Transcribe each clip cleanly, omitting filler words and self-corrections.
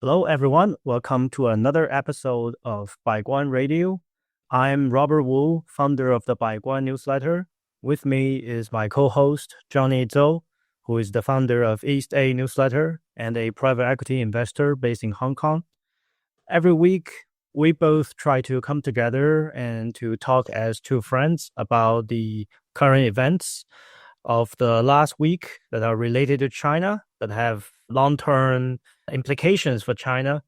Hello, everyone. Welcome to another episode of Baiguan Radio. I'm Robert Wu, founder of the Baiguan newsletter. With me is my co-host, Johnny Zhou, who is the founder of East A newsletter and a private equity investor based in Hong Kong. Every week, we both try to come together and to talk as two friends about the current events of the last week that are related to China, that have long-term implications for China.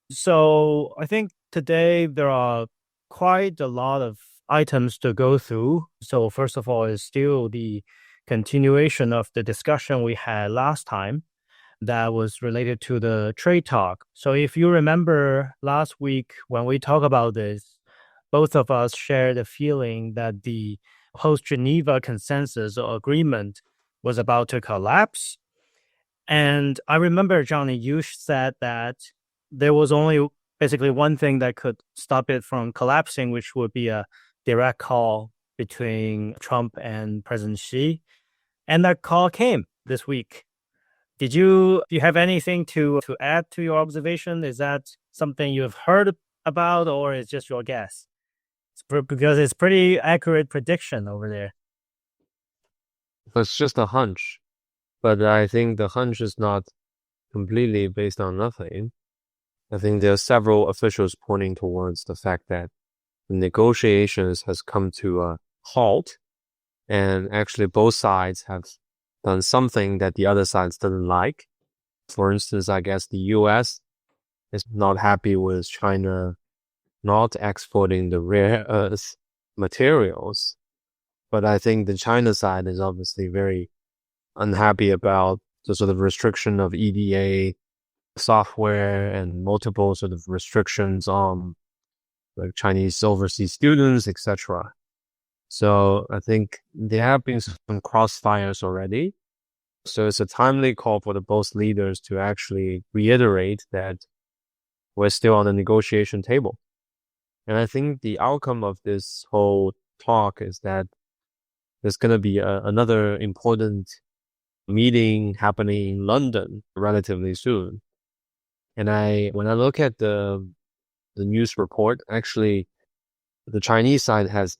So I think today there are quite a lot of items to go through. So first of all, is still the continuation of the discussion we had last time that was related to the trade talk. So if you remember last week when we talked about this, both of us shared the feeling that the post-Geneva consensus or agreement was about to collapse. And I remember, Johnny, you said that there was only basically one thing that could stop it from collapsing, which would be a direct call between Trump and President Xi. And that call came this week. Do you have anything to add to your observation? Is that something you've heard about, or is just your guess? Because it's pretty accurate prediction over there. It's just a hunch, but I think the hunch is not completely based on nothing. I think there are several officials pointing towards the fact that the negotiations has come to a halt, and actually both sides have done something that the other sides didn't like. For instance, I guess the US is not happy with China not exporting the rare earth materials. But I think the China side is obviously very unhappy about the sort of restriction of EDA software and multiple sort of restrictions on like Chinese overseas students, etc. So I think there have been some crossfires already. So it's a timely call for the both leaders to actually reiterate that we're still on the negotiation table. And I think the outcome of this whole talk is that there's going to be another important meeting happening in London relatively soon. And when I look at the news report, actually, the Chinese side has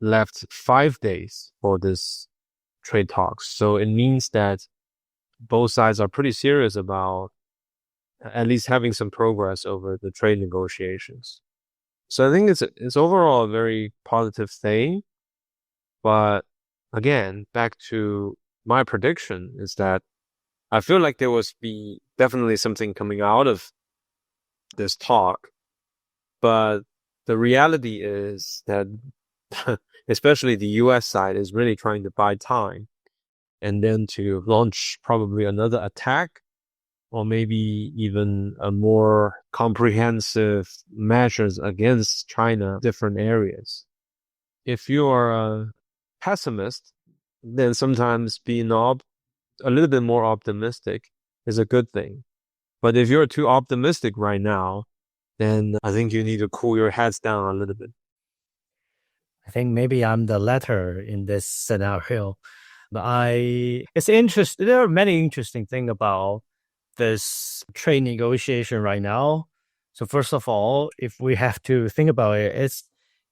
left 5 days for this trade talks. So it means that both sides are pretty serious about at least having some progress over the trade negotiations. So I think it's overall a very positive thing. But again, back to my prediction is that I feel like there was definitely something coming out of this talk. But the reality is that especially the US side is really trying to buy time and then to launch probably another attack or maybe even a more comprehensive measures against China, different areas. If you are a pessimist, then sometimes being a little bit more optimistic is a good thing. But if you're too optimistic right now, then I think you need to cool your heads down a little bit. I think maybe I'm the latter in this scenario. But it's interesting. There are many interesting things about this trade negotiation right now. So first of all, if we have to think about it,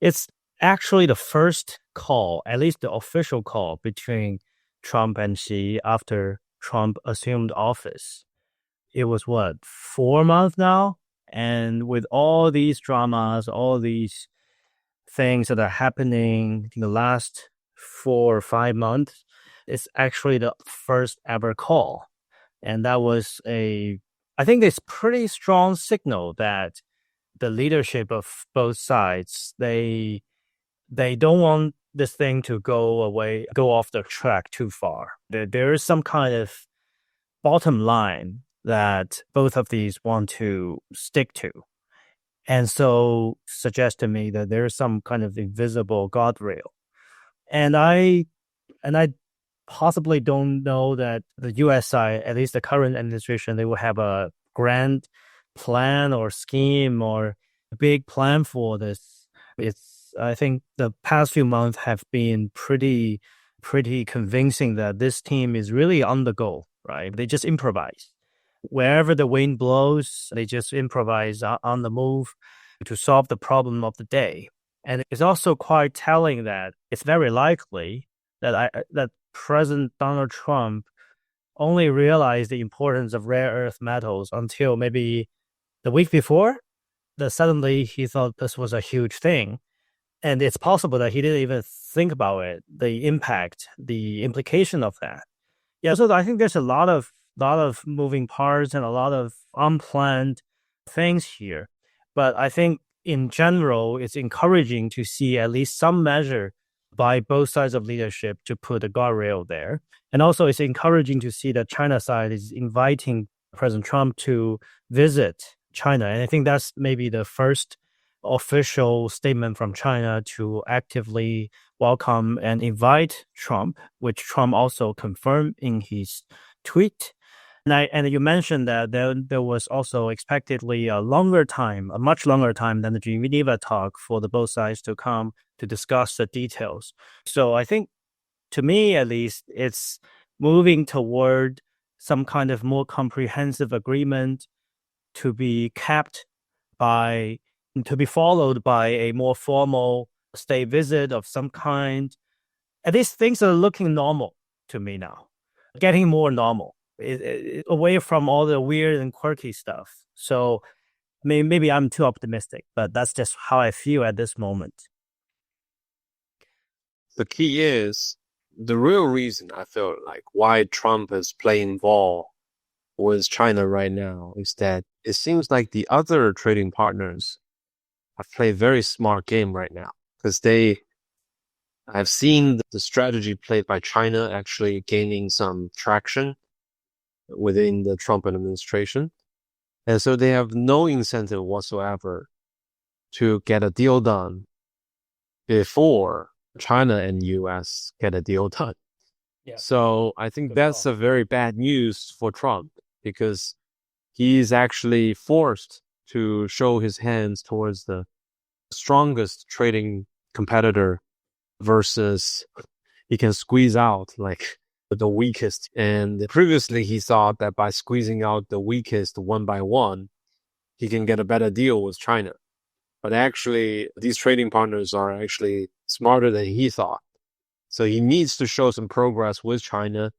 it's actually the first call, at least the official call between Trump and Xi after Trump assumed office. It was 4 months now? And with all these dramas, all these things that are happening in the last 4 or 5 months, it's actually the first ever call. And that was I think it's pretty strong signal that the leadership of both sides, they don't want this thing to go off the track too far. There is some kind of bottom line that both of these want to stick to. And so suggest to me that there is some kind of invisible guardrail. And I possibly don't know that the US side, at least the current administration, they will have a grand plan or scheme or a big plan for this. I think the past few months have been pretty convincing that this team is really on the go, right? They just improvise. wherever the wind blows, they just improvise on the move to solve the problem of the day. And it's also quite telling that it's very likely that President Donald Trump only realized the importance of rare earth metals until maybe the week before. That suddenly he thought this was a huge thing. And it's possible that he didn't even think about it, the impact, the implication of that. Yeah, so I think there's a lot of moving parts and a lot of unplanned things here. But I think in general, it's encouraging to see at least some measure by both sides of leadership to put a guardrail there. And also it's encouraging to see that China side is inviting President Trump to visit China. And I think that's maybe the first official statement from China to actively welcome and invite Trump, which Trump also confirmed in his tweet. And you mentioned that there was also expectedly a much longer time than the Geneva talk for the both sides to come to discuss the details. So I think, to me at least, it's moving toward some kind of more comprehensive agreement to be followed by a more formal state visit of some kind. At least things are looking normal to me now, getting more normal, away from all the weird and quirky stuff. So maybe I'm too optimistic, but that's just how I feel at this moment. The key is, the real reason I feel like why Trump is playing ball with China right now is that it seems like the other trading partners have played a very smart game right now, because I've seen the strategy played by China actually gaining some traction within the Trump administration. And so they have no incentive whatsoever to get a deal done before China and US get a deal done. Yeah. So I think that's a very bad news for Trump, because he's actually forced to show his hands towards the strongest trading competitor versus he can squeeze out like the weakest. And previously he thought that by squeezing out the weakest one by one, he can get a better deal with China. But actually, these trading partners are actually smarter than he thought. So he needs to show some progress with China,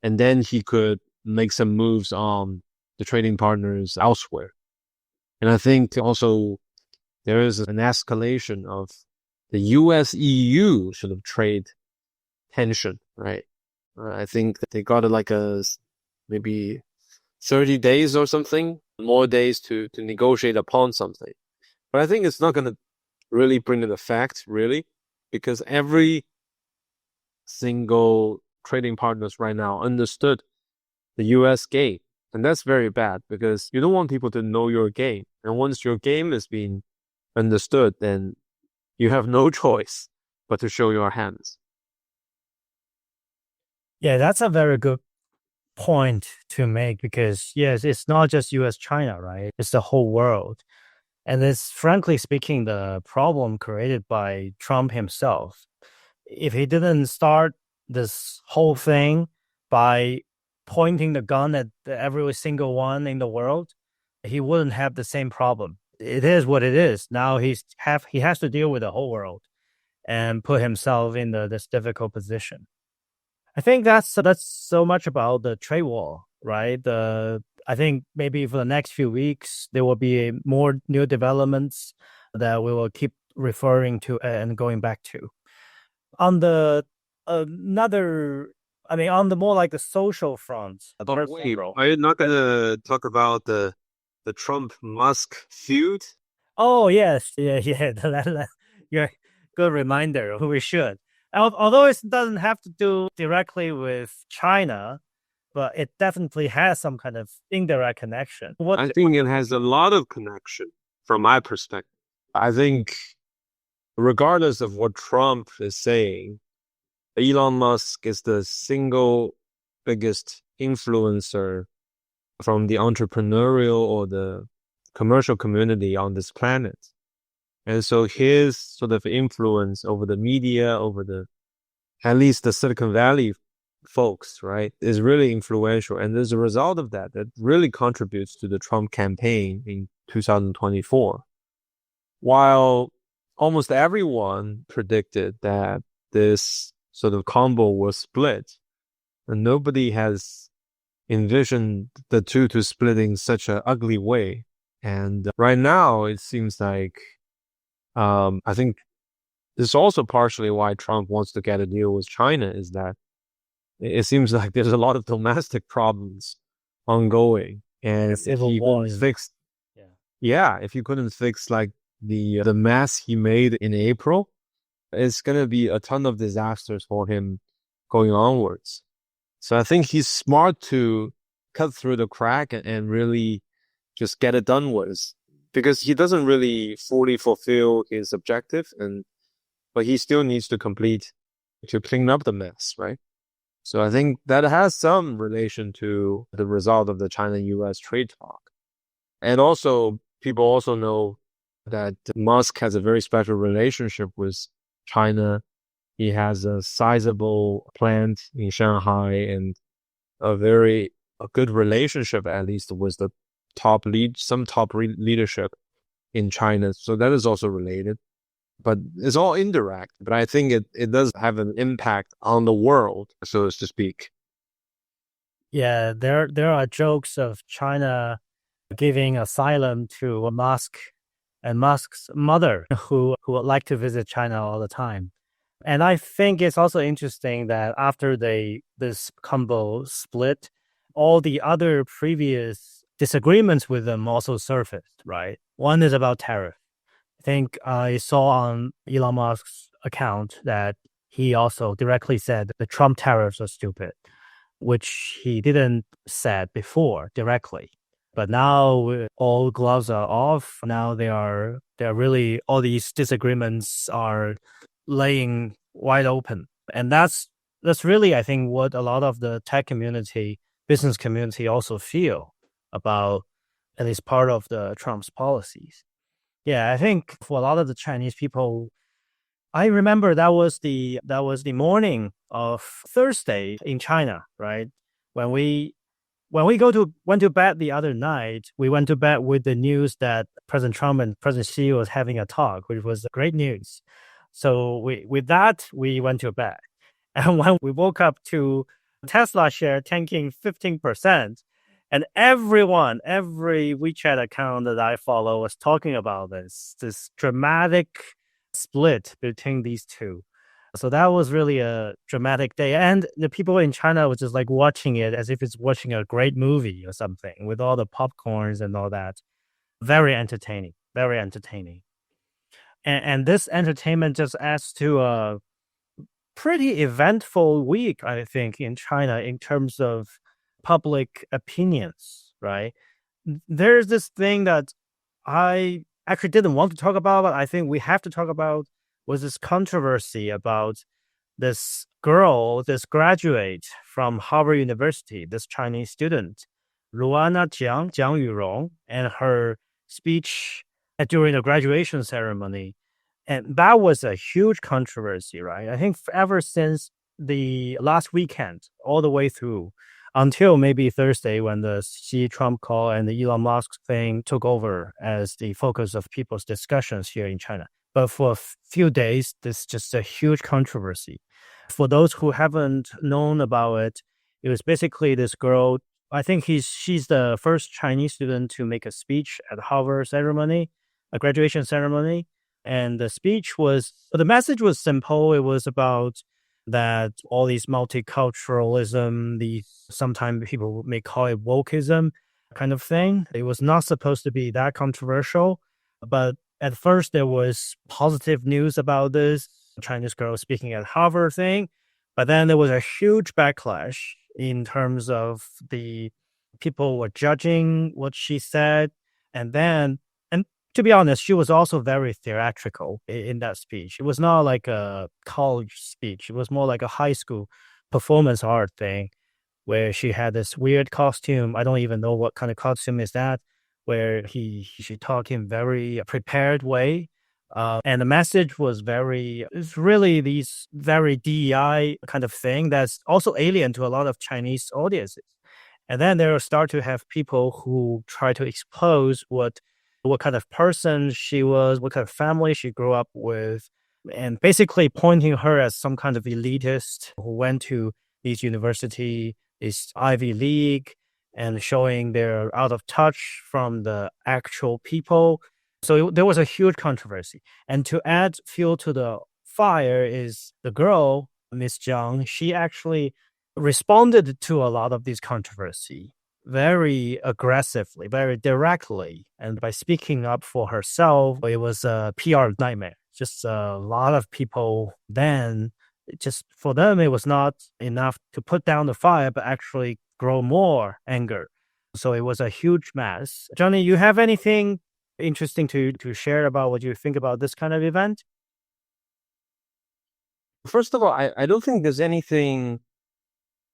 and then he could make some moves on the trading partners elsewhere. And I think also there is an escalation of the US-EU sort of trade tension, right? I think that they got maybe 30 days or something, more days to negotiate upon something. But I think it's not going to really bring an effect, really, because every single trading partners right now understood the US game. And that's very bad, because you don't want people to know your game. And once your game is being understood, then you have no choice but to show your hands. Yeah, that's a very good point to make, because yes, it's not just US China, right? It's the whole world. And it's, frankly speaking, the problem created by Trump himself. If he didn't start this whole thing by pointing the gun at every single one in the world, he wouldn't have the same problem. It is what it is. Now he has to deal with the whole world and put himself in this difficult position. I think that's so much about the trade war, right? I think maybe for the next few weeks, there will be more new developments that we will keep referring to and going back to. On the on the more like the social front. Wait, are you not going to talk about the Trump-Musk feud? Oh, yes. Yeah. You're good reminder. We should. Although it doesn't have to do directly with China, but it definitely has some kind of indirect connection. I think it has a lot of connection from my perspective. I think regardless of what Trump is saying, Elon Musk is the single biggest influencer from the entrepreneurial or the commercial community on this planet. And so his sort of influence over the media, at least the Silicon Valley folks, right, is really influential. And as a result of that, that really contributes to the Trump campaign in 2024. While almost everyone predicted that this sort of combo was split, and nobody has envisioned the two to split in such an ugly way. And right now, it seems like I think this is also partially why Trump wants to get a deal with China, is that it seems like there's a lot of domestic problems ongoing. And if Civil he war. couldn't fix, Yeah. yeah, if he couldn't fix like the mess he made in April, it's gonna be a ton of disasters for him going onwards. So I think he's smart to cut through the crack and really just get it done with, because he doesn't really fully fulfill his objective, but he still needs to complete to clean up the mess, right? So I think that has some relation to the result of the China-US trade talk. And also, people also know that Musk has a very special relationship with China. He has a sizable plant in Shanghai and a good relationship, at least, with the some top leadership in China. So that is also related, but it's all indirect. But I think it does have an impact on the world, so as to speak. Yeah, there are jokes of China giving asylum to Musk and Musk's mother, who would like to visit China all the time. And I think it's also interesting that after this combo split, all the other previous disagreements with them also surfaced, right? One is about tariff. I think I saw on Elon Musk's account that he also directly said the Trump tariffs are stupid, which he didn't said before directly. But now all gloves are off. Now they're really, all these disagreements are laying wide open. And that's really, I think, what a lot of the tech community, business community also feel about at least part of the Trump's policies. Yeah, I think for a lot of the Chinese people, I remember that was the morning of Thursday in China, right? When we went to bed the other night, we went to bed with the news that President Trump and President Xi was having a talk, which was great news. So with that, we went to bed. And when we woke up to Tesla share tanking 15%, and every WeChat account that I follow was talking about this dramatic split between these two. So that was really a dramatic day. And the people in China was just like watching it as if it's watching a great movie or something with all the popcorns and all that. Very entertaining, very entertaining. And this entertainment just adds to a pretty eventful week, I think, in China in terms of public opinions, right? There's this thing that I actually didn't want to talk about, but I think we have to talk about, was this controversy about this girl, this graduate from Harvard University, this Chinese student, Luana Jiang Yurong, and her speech during the graduation ceremony. And that was a huge controversy, right? I think ever since the last weekend, all the way through, until maybe Thursday when the Xi Trump call and the Elon Musk thing took over as the focus of people's discussions here in China. But for a few days, this is just a huge controversy. For those who haven't known about it, it was basically this girl. I think she's the first Chinese student to make a speech at Harvard ceremony, a graduation ceremony. And the message was simple. It was about that all these multiculturalism, sometimes people may call it wokeism kind of thing. It was not supposed to be that controversial, but at first there was positive news about this Chinese girl speaking at Harvard thing, but then there was a huge backlash in terms of the people were judging what she said. And to be honest, she was also very theatrical in that speech. It was not like a college speech. It was more like a high school performance art thing where she had this weird costume. I don't even know what kind of costume is that, where she talked in very prepared way, And the message was it's really these very DEI kind of thing that's also alien to a lot of Chinese audiences. And then there will start to have people who try to expose what kind of person she was, what kind of family she grew up with, and basically pointing her as some kind of elitist who went to these university, this Ivy League, and showing they're out of touch from the actual people. So there was a huge controversy. And to add fuel to the fire is the girl, Miss Jiang. She actually responded to a lot of this controversy very aggressively, very directly. And by speaking up for herself, it was a PR nightmare. Just a lot of people then, just for them, it was not enough to put down the fire, but actually grow more anger. So it was a huge mess. Johnny, you have anything interesting to share about what you think about this kind of event? First of all, I don't think there's anything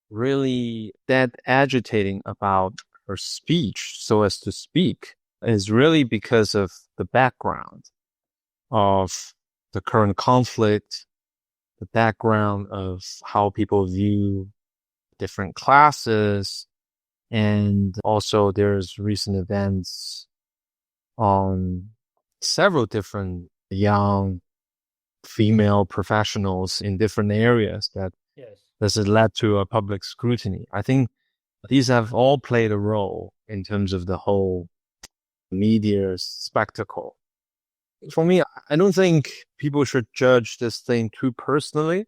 really that agitating about her speech so as to speak. Is really because of the background of the current conflict, the background of how people view different classes, and also there's recent events on several different young female professionals in different areas that Yes. has led to a public scrutiny. I think these have all played a role in terms of the whole media spectacle. For me, I don't think people should judge this thing too personally.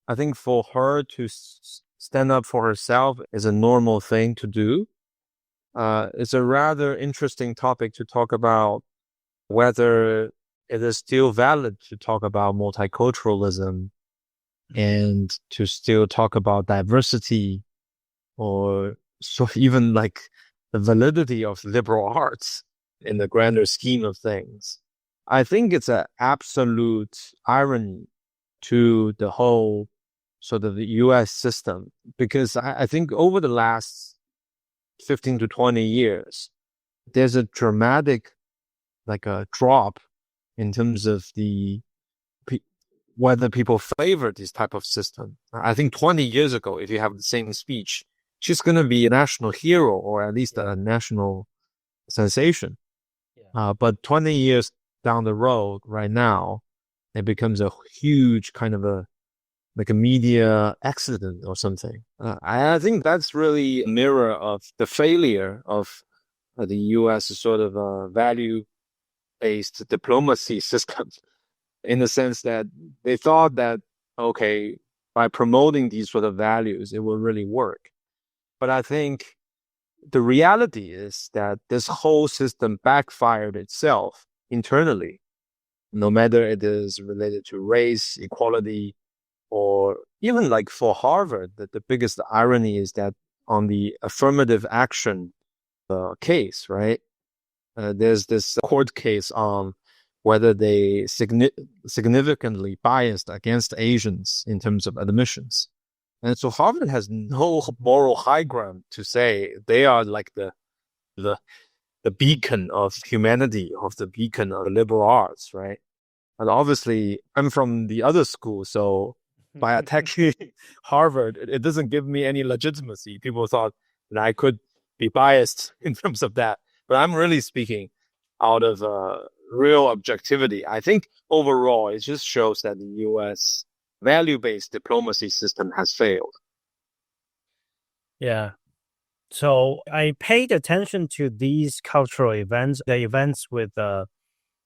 I think for her to stand up for herself is a normal thing to do. It's a rather interesting topic to talk about whether it is still valid to talk about multiculturalism and to still talk about diversity, or so even like the validity of liberal arts in the grander scheme of things. I think it's an absolute irony to the whole sort of the US system, because I think over the last 15 to 20 years, there's a dramatic, like a drop in terms of whether people favor this type of system. I think 20 years ago, if you have the same speech, she's going to be a national hero or at least a national sensation. But 20 years down the road right now, it becomes a huge kind of like a media accident or something. I think that's really a mirror of the failure of the U.S. sort of value-based diplomacy system, in the sense that they thought that, okay, by promoting these sort of values, it will really work. But I think the reality is that this whole system backfired itself internally, no matter it is related to race, equality, or even like for Harvard, the biggest irony is that on the affirmative action case, right? There's this court case on whether they significantly biased against Asians in terms of admissions. And so Harvard has no moral high ground to say they are like the beacon of humanity, of the beacon of liberal arts, right? And obviously, I'm from the other school, so by attacking Harvard, it doesn't give me any legitimacy. People thought that I could be biased in terms of that. But I'm really speaking out of real objectivity. I think overall, it just shows that the U.S. value-based diplomacy system has failed. Yeah. So I paid attention to these cultural events, the events with a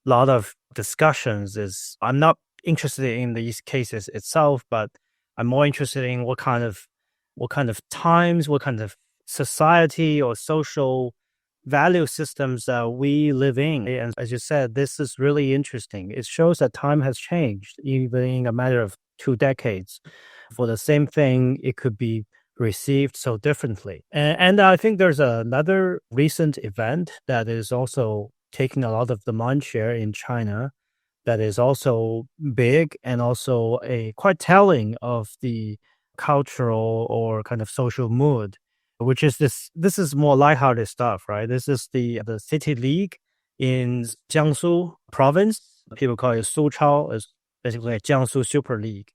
lot of discussions. I'm not interested in these cases itself, but I'm more interested in what kind of times, what kind of society or social value systems that we live in. And as you said, this is really interesting. It shows that time has changed, even in a matter of 2 decades. For the same thing, it could be received so differently. And I think there's another recent event that is also taking a lot of the mind share in China that is also big and also a quite telling of the cultural or kind of social mood, which is this is more lighthearted stuff, right? This is the City League in Jiangsu province. People call it Suchao. It's basically a Jiangsu Super League.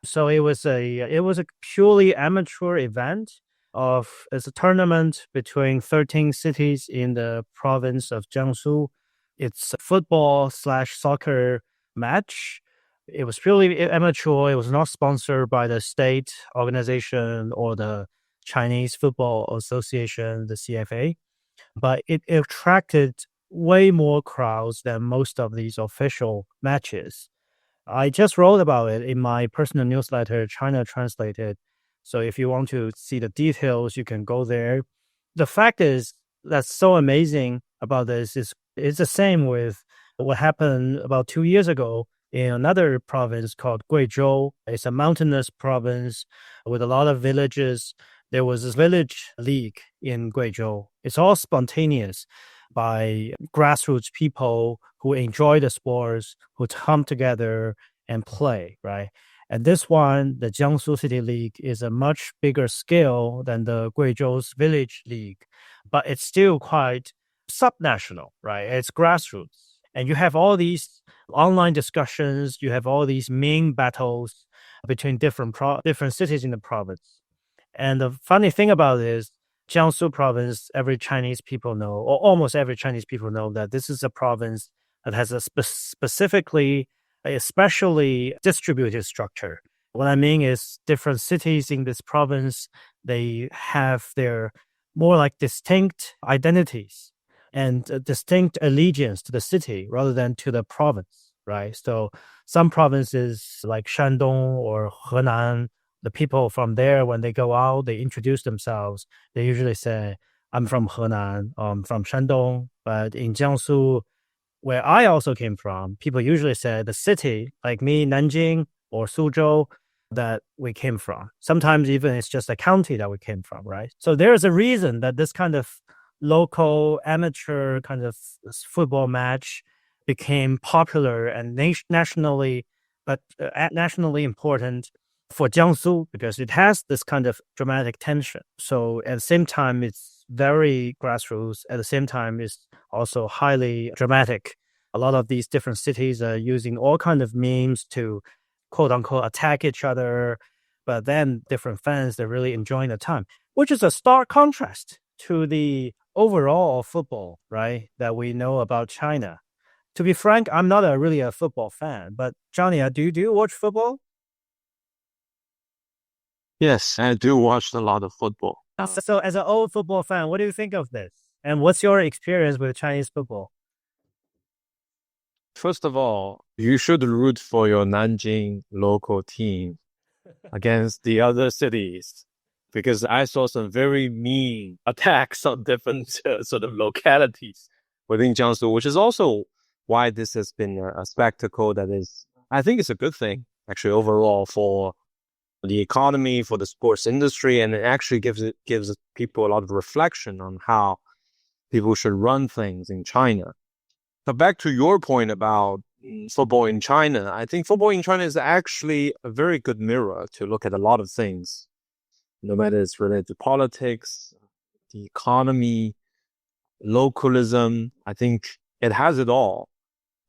So it was a purely amateur event of it's a tournament between 13 cities in the province of Jiangsu. It's a football slash soccer match. It was purely amateur. It was not sponsored by the state organization or the Chinese Football Association, the CFA, but it attracted way more crowds than most of these official matches. I just wrote about it in my personal newsletter, China Translated. So if you want to see the details, you can go there. The fact is that's so amazing about this is it's the same with what happened about 2 years ago in another province called Guizhou. It's a mountainous province with a lot of villages. There was this village league in Guizhou. It's all spontaneous by grassroots people who enjoy the sports, who come together and play, right? And this one, the Jiangsu City League, is a much bigger scale than the Guizhou's Village League, but it's still quite subnational, right? It's grassroots. And you have all these online discussions, you have all these meme battles between different cities in the province. And the funny thing about it is, Jiangsu province, every Chinese people know, or almost every Chinese people know that this is a province that has a specifically, especially distributed structure. What I mean is different cities in this province, they have their more like distinct identities and a distinct allegiance to the city rather than to the province, right? So some provinces like Shandong or Henan, the people from there, when they go out, they introduce themselves. They usually say, I'm from Henan, from Shandong. But in Jiangsu, where I also came from, people usually say the city, like me, Nanjing or Suzhou, that we came from. Sometimes even it's just a county that we came from, right? So there's a reason that this kind of local amateur kind of football match became popular and nationally, but nationally important for Jiangsu because it has this kind of dramatic tension. So at the same time, it's very grassroots. At the same time, it's also highly dramatic. A lot of these different cities are using all kinds of memes to quote unquote attack each other. But then different fans, they're really enjoying the time, which is a stark contrast to the overall football, right, that we know about China. To be frank, I'm not really a football fan, but Johnny, do you watch football? Yes, I do watch a lot of football. So as an old football fan, what do you think of this? And what's your experience with Chinese football? First of all, you should root for your Nanjing local team against the other cities because I saw some very mean attacks on different sort of localities within Jiangsu, which is also why this has been a spectacle that is, I think it's a good thing actually overall for the economy, for the sports industry, and it actually gives people a lot of reflection on how people should run things in China. But back to your point about football in China, I think football in China is actually a very good mirror to look at a lot of things, no matter it's related to politics, the economy, localism. I think it has it all.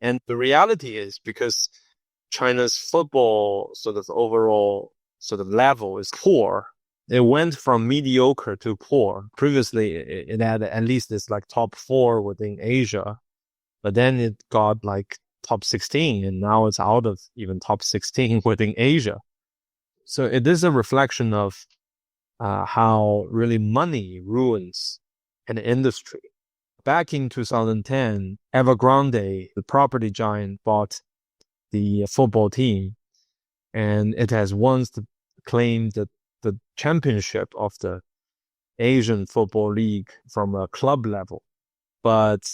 And the reality is because China's football sort of overall sort of level is poor. It went from mediocre to poor. Previously, it had at least this like top 4 within Asia, but then it got like top 16, and now it's out of even top 16 within Asia. So it is a reflection of how really money ruins an industry. Back in 2010, Evergrande, the property giant, bought the football team, and it has once claimed the championship of the Asian Football League from a club level. But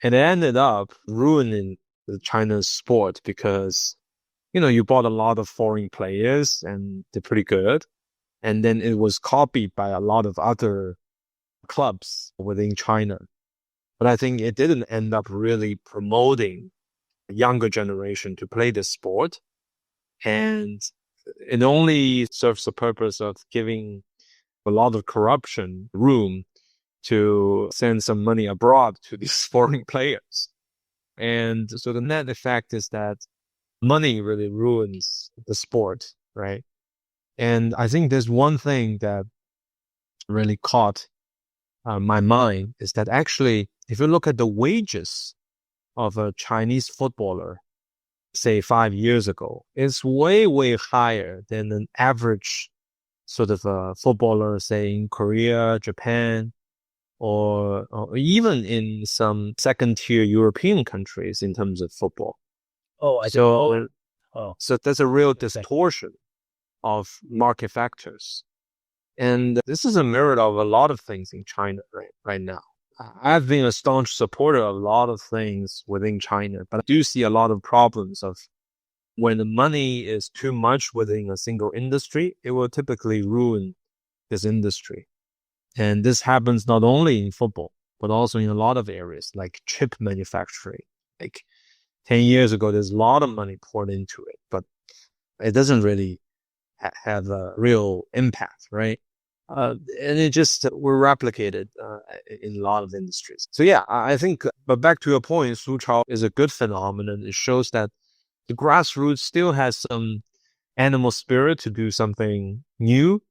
it ended up ruining the China's sport because, you bought a lot of foreign players and they're pretty good. And then it was copied by a lot of other clubs within China. But I think it didn't end up really promoting the younger generation to play this sport. And it only serves the purpose of giving a lot of corruption room to send some money abroad to these foreign players. And so the net effect is that money really ruins the sport, right? And I think there's one thing that really caught my mind is that actually, if you look at the wages of a Chinese footballer, say 5 years ago, it's way, way higher than an average sort of a footballer, say in Korea, Japan, or even in some second tier European countries in terms of football. Oh, I So, didn't. Oh, so there's a real okay. distortion of market factors. And this is a mirror of a lot of things in China right now. I've been a staunch supporter of a lot of things within China, but I do see a lot of problems of when the money is too much within a single industry, it will typically ruin this industry. And this happens not only in football, but also in a lot of areas like chip manufacturing. Like 10 years ago, there's a lot of money poured into it, but it doesn't really have a real impact, right? And it just were replicated in a lot of industries. So yeah, I think, but back to your point, Su Chao is a good phenomenon. It shows that the grassroots still has some animal spirit to do something new.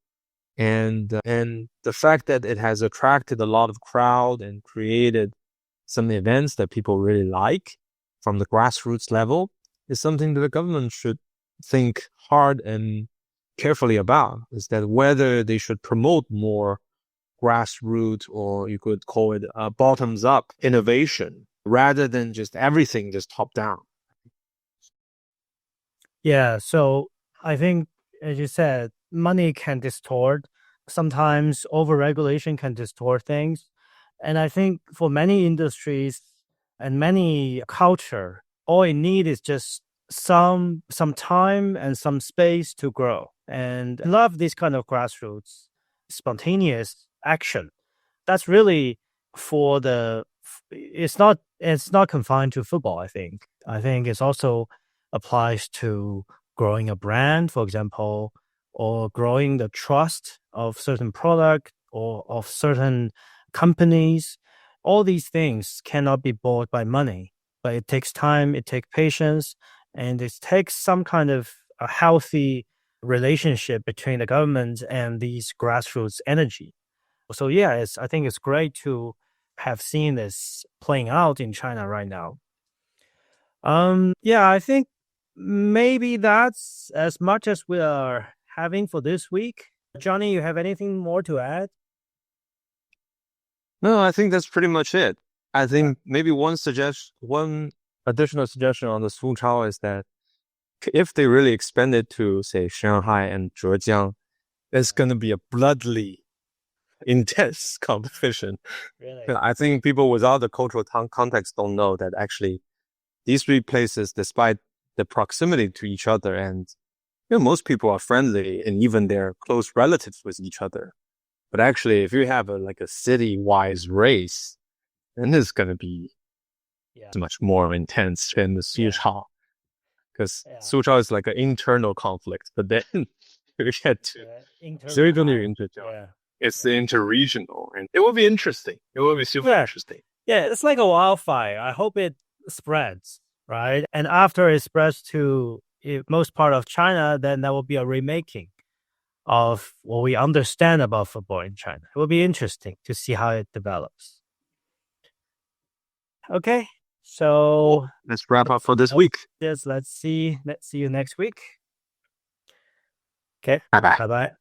And the fact that it has attracted a lot of crowd and created some events that people really like from the grassroots level is something that the government should think hard and carefully about, is that whether they should promote more grassroots, or you could call it bottoms up innovation, rather than just everything just top down. Yeah, so I think, as you said, money can distort. Sometimes overregulation can distort things. And I think for many industries and many culture, all it need is just some time and some space to grow. And I love this kind of grassroots, spontaneous action. That's really for the it's not confined to football, I think. I think it's also applies to growing a brand, for example, or growing the trust of certain product or of certain companies. All these things cannot be bought by money, but it takes time, it takes patience, and it takes some kind of a healthy relationship between the government and these grassroots energy. So yeah, I think it's great to have seen this playing out in China right now. Yeah, I think maybe that's as much as we are having for this week. Johnny, you have anything more to add? No, I think that's pretty much it. I think maybe one additional suggestion on the Su Chao is that if they really expand it to, say, Shanghai and Zhejiang, it's going to be a bloodily intense competition. Really? I think people without the cultural context don't know that actually these three places, despite the proximity to each other, and most people are friendly and even they're close relatives with each other. But actually, if you have like a city-wise race, then it's going to be much more intense than the Suchao. Because Suchao is like an internal conflict, but then you get to it's the interregional, and it will be interesting. It will be super interesting. Yeah, it's like a wildfire. I hope it spreads, right? And after it spreads to most part of China, then there will be a remaking of what we understand about football in China. It will be interesting to see how it develops. Okay, so let's wrap up for this week. Yes, let's see you next week. Okay, bye-bye. Bye-bye.